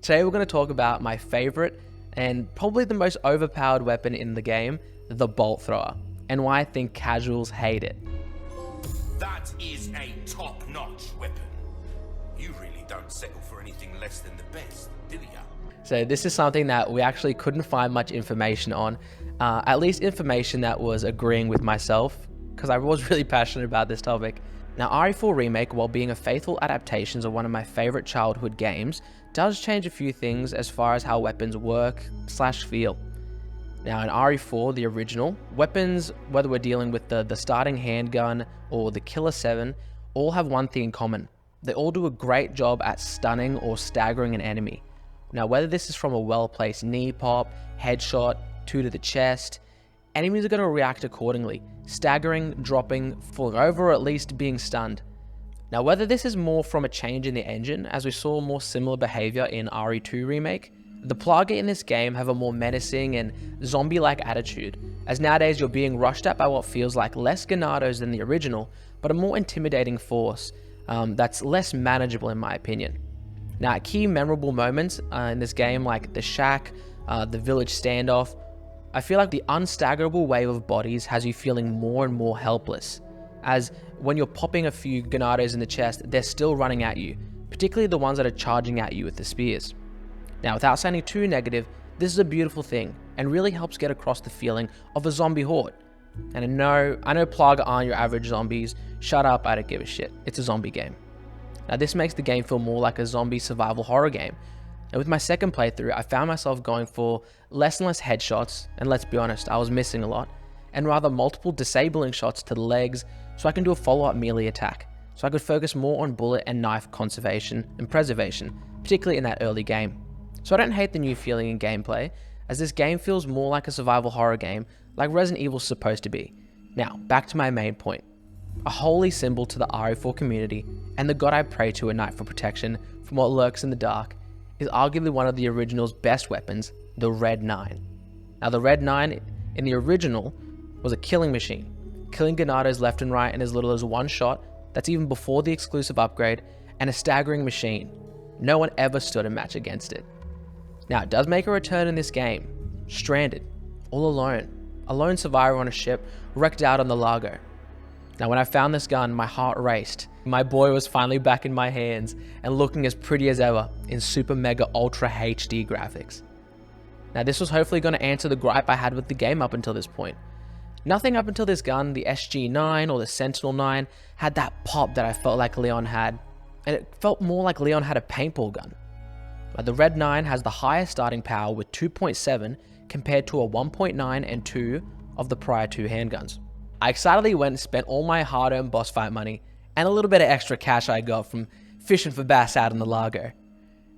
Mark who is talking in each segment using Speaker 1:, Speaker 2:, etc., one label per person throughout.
Speaker 1: Today we're going to talk about my favorite and probably the most overpowered weapon in the game, the bolt thrower, and why I think casuals hate it.
Speaker 2: That is a top-notch weapon. You really don't settle for anything less than the best, do ya?
Speaker 1: So this is something that we actually couldn't find much information on, at least information that was agreeing with myself, because I was really passionate about this topic. Now, RE4 Remake, while being a faithful adaptation of one of my favorite childhood games, does change a few things as far as how weapons work/feel. Now, in RE4, the original, weapons, whether we're dealing with the starting handgun or the Killer 7, all have one thing in common. They all do a great job at stunning or staggering an enemy. Now, whether this is from a well-placed knee pop, headshot, 2 to the chest, enemies are going to react accordingly, staggering, dropping, falling over, or at least being stunned. Now, whether this is more from a change in the engine, as we saw more similar behavior in RE2 Remake, the Plaga in this game have a more menacing and zombie-like attitude, as nowadays you're being rushed at by what feels like less Ganados than the original, but a more intimidating force that's less manageable in my opinion. Now, key memorable moments in this game, like the shack, the village standoff, I feel like the unstaggerable wave of bodies has you feeling more and more helpless, as when you're popping a few Ganados in the chest, they're still running at you, particularly the ones that are charging at you with the spears. Now, without sounding too negative, this is a beautiful thing, and really helps get across the feeling of a zombie horde. And I know Plaga aren't your average zombies, shut up, I don't give a shit, it's a zombie game. Now, this makes the game feel more like a zombie survival horror game. And with my second playthrough, I found myself going for less and less headshots, and let's be honest, I was missing a lot, and rather multiple disabling shots to the legs so I can do a follow-up melee attack, so I could focus more on bullet and knife conservation and preservation, particularly in that early game. So I don't hate the new feeling in gameplay, as this game feels more like a survival horror game like Resident Evil's supposed to be. Now, back to my main point. A holy symbol to the RE4 community, and the god I pray to at night for protection from what lurks in the dark, is arguably one of the original's best weapons, the Red 9. Now, the Red 9 in the original was a killing machine, killing Ganados left and right in as little as one shot, that's even before the exclusive upgrade, and a staggering machine. No one ever stood a match against it. Now, it does make a return in this game, stranded, all alone, a lone survivor on a ship, wrecked out on the Largo. Now, when I found this gun, my heart raced. My boy was finally back in my hands and looking as pretty as ever in super mega ultra HD graphics. Now, this was hopefully going to answer the gripe I had with the game up until this point. Nothing up until this gun, the SG9 or the Sentinel 9, had that pop that I felt like Leon had, and it felt more like Leon had a paintball gun. The Red 9 has the highest starting power with 2.7 compared to a 1.9 and 2 of the prior two handguns. I excitedly went and spent all my hard-earned boss fight money and a little bit of extra cash I got from fishing for bass out in the Largo.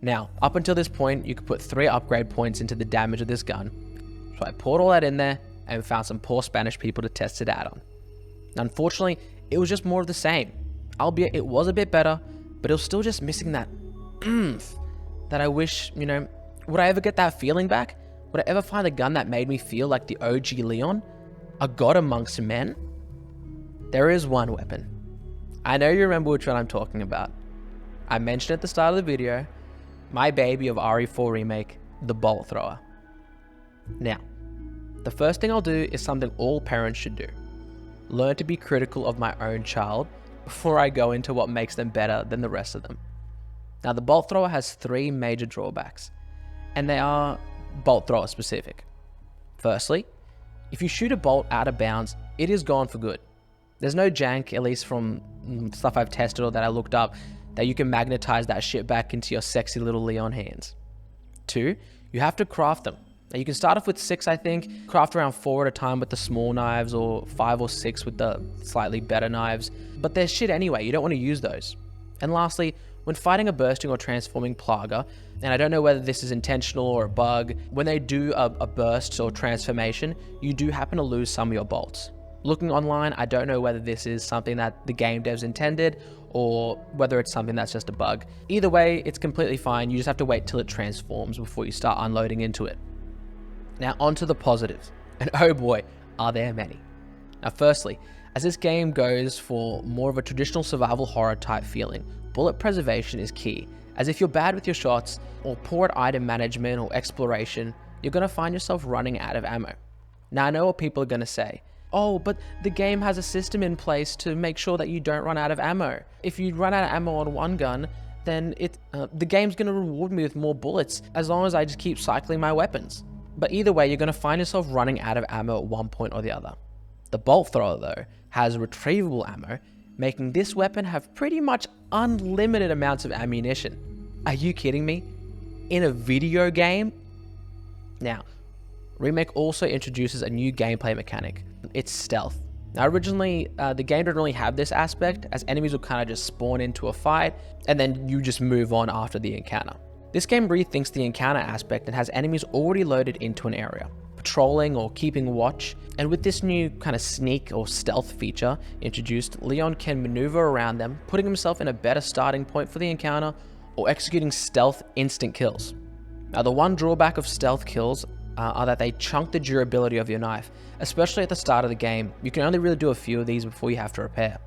Speaker 1: Now, up until this point, you could put 3 upgrade points into the damage of this gun, so I poured all that in there and found some poor Spanish people to test it out on. Unfortunately, it was just more of the same, albeit it was a bit better, but it was still just missing that oomph that I wish, would I ever get that feeling back? Would I ever find a gun that made me feel like the OG Leon? A god amongst men? There is one weapon. I know you remember which one I'm talking about. I mentioned at the start of the video, my baby of RE4 Remake, the bolt thrower. Now, the first thing I'll do is something all parents should do. Learn to be critical of my own child before I go into what makes them better than the rest of them. Now, the bolt thrower has 3 major drawbacks, and they are bolt thrower specific. Firstly, if you shoot a bolt out of bounds, it is gone for good. There's no jank, at least from stuff I've tested or that I looked up, that you can magnetize that shit back into your sexy little Leon hands. 2, you have to craft them. Now, you can start off with 6, I think, craft around 4 at a time with the small knives, or 5 or 6 with the slightly better knives, but they're shit anyway, you don't want to use those. And lastly, when fighting a bursting or transforming Plaga, and I don't know whether this is intentional or a bug, when they do a burst or transformation, you do happen to lose some of your bolts. Looking online, I don't know whether this is something that the game devs intended or whether it's something that's just a bug. Either way, it's completely fine, you just have to wait till it transforms before you start unloading into it. Now, on to the positives, and oh boy, are there many. Now, firstly, as this game goes for more of a traditional survival horror type feeling, bullet preservation is key, as if you're bad with your shots or poor at item management or exploration, you're going to find yourself running out of ammo. Now I know what people are going to say. Oh, but the game has a system in place to make sure that you don't run out of ammo. If you run out of ammo on one gun, then the game's going to reward me with more bullets as long as I just keep cycling my weapons. But either way, you're going to find yourself running out of ammo at one point or the other. The bolt thrower though has retrievable ammo, making this weapon have pretty much unlimited amounts of ammunition. Are you kidding me? In a video game? Now, Remake also introduces a new gameplay mechanic. It's stealth. Now originally, the game didn't really have this aspect, as enemies will kind of just spawn into a fight, and then you just move on after the encounter. This game rethinks the encounter aspect and has enemies already loaded into an area, patrolling or keeping watch, and with this new kind of sneak or stealth feature introduced, Leon can maneuver around them, putting himself in a better starting point for the encounter, or executing stealth instant kills. Now the one drawback of stealth kills are that they chunk the durability of your knife, especially at the start of the game. You can only really do a few of these before you have to repair.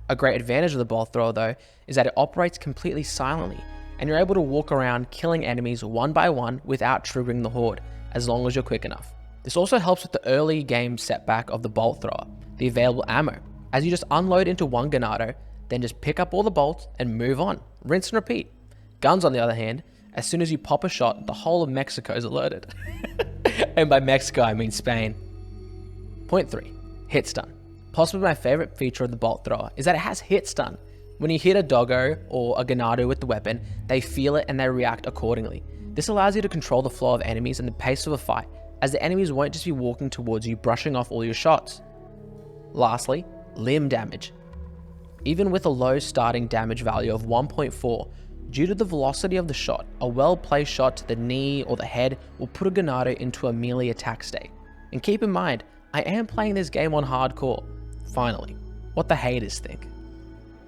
Speaker 1: A great advantage of the bolt thrower though is that it operates completely silently, and you're able to walk around killing enemies one by one without triggering the horde, as long as you're quick enough. This also helps with the early game setback of the bolt thrower, the available ammo, as you just unload into one ganado, then just pick up all the bolts and move on, rinse and repeat. Guns on the other hand, as soon as you pop a shot, the whole of Mexico is alerted. And by Mexico, I mean Spain. Point 3, hit stun. Possibly my favorite feature of the bolt thrower is that it has hit stun. When you hit a doggo or a ganado with the weapon, they feel it and they react accordingly. This allows you to control the flow of enemies and the pace of a fight, as the enemies won't just be walking towards you, brushing off all your shots. Lastly, limb damage. Even with a low starting damage value of 1.4, due to the velocity of the shot, a well-placed shot to the knee or the head will put a ganado into a melee attack state. And keep in mind, I am playing this game on hardcore. Finally, what the haters think.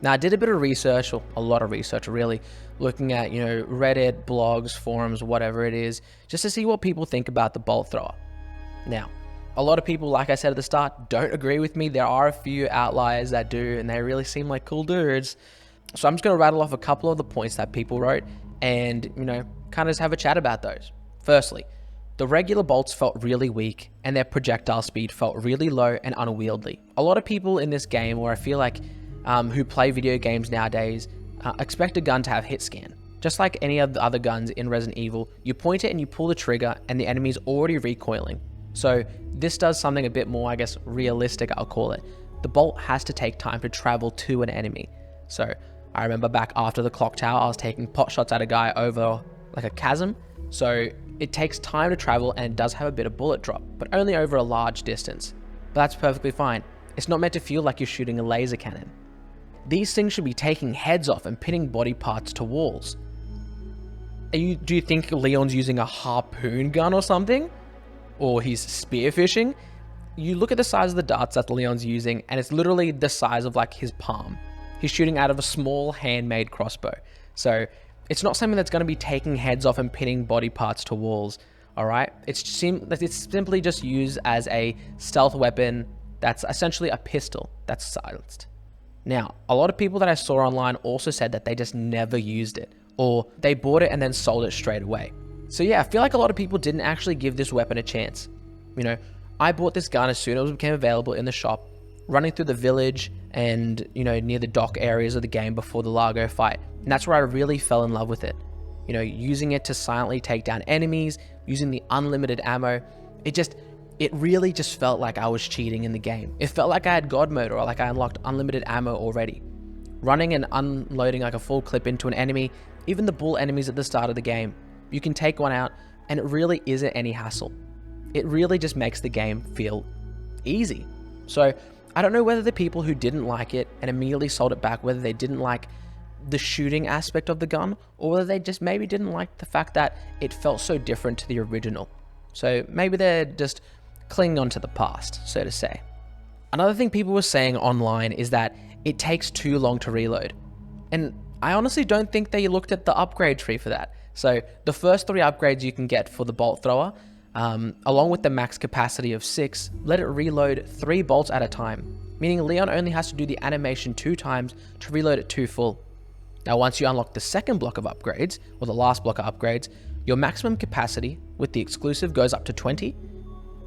Speaker 1: Now I did a bit of research, or a lot of research really, looking at, Reddit, blogs, forums, whatever it is, just to see what people think about the bolt thrower. Now, a lot of people, like I said at the start, don't agree with me. There are a few outliers that do, and they really seem like cool dudes. So I'm just going to rattle off a couple of the points that people wrote and, kind of just have a chat about those. Firstly, the regular bolts felt really weak and their projectile speed felt really low and unwieldy. A lot of people in this game, or I feel like who play video games nowadays, expect a gun to have hit scan. Just like any of the other guns in Resident Evil, you point it and you pull the trigger and the enemy's already recoiling. So this does something a bit more, I guess, realistic, I'll call it. The bolt has to take time to travel to an enemy. So I remember back after the clock tower, I was taking pot shots at a guy over like a chasm. So it takes time to travel and it does have a bit of bullet drop, but only over a large distance. But that's perfectly fine. It's not meant to feel like you're shooting a laser cannon. These things should be taking heads off and pinning body parts to walls. Do you think Leon's using a harpoon gun or something? Or he's spearfishing? You look at the size of the darts that Leon's using and it's literally the size of like his palm. He's shooting out of a small handmade crossbow. So it's not something that's going to be taking heads off and pinning body parts to walls, all right? It's simply just used as a stealth weapon that's essentially a pistol that's silenced. Now, a lot of people that I saw online also said that they just never used it, or they bought it and then sold it straight away. So yeah, I feel like a lot of people didn't actually give this weapon a chance. I bought this gun as soon as it became available in the shop, running through the village and, near the dock areas of the game before the Largo fight. And that's where I really fell in love with it. Using it to silently take down enemies, using the unlimited ammo, it really just felt like I was cheating in the game. It felt like I had God mode, or like I unlocked unlimited ammo already. Running and unloading like a full clip into an enemy, even the bull enemies at the start of the game, you can take one out and it really isn't any hassle. It really just makes the game feel easy. So I don't know whether the people who didn't like it and immediately sold it back, whether they didn't like the shooting aspect of the gun, or whether they just maybe didn't like the fact that it felt so different to the original. So maybe they're just clinging on to the past, so to say. Another thing people were saying online is that it takes too long to reload. And I honestly don't think they looked at the upgrade tree for that. So the first 3 upgrades you can get for the bolt thrower, along with the max capacity of 6, let it reload 3 bolts at a time, meaning Leon only has to do the animation 2 times to reload it to full. Now, once you unlock the second block of upgrades, or the last block of upgrades, your maximum capacity with the exclusive goes up to 20,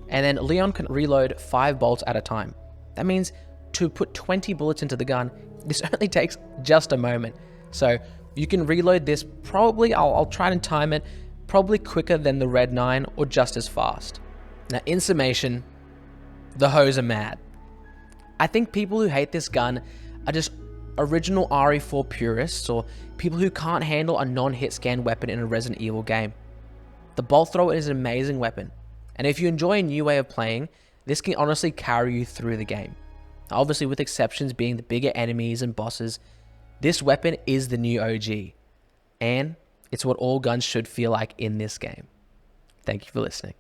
Speaker 1: and then Leon can reload 5 bolts at a time. That means to put 20 bullets into the gun, this only takes just a moment. So you can reload this probably, I'll try and time it, probably quicker than the Red 9 or just as fast. Now, in summation, the hoes are mad. I think people who hate this gun are just original RE4 purists or people who can't handle a non-hit scan weapon in a Resident Evil game. The bolt thrower is an amazing weapon, and if you enjoy a new way of playing, this can honestly carry you through the game. Obviously, with exceptions being the bigger enemies and bosses, this weapon is the new OG, and it's what all guns should feel like in this game. Thank you for listening.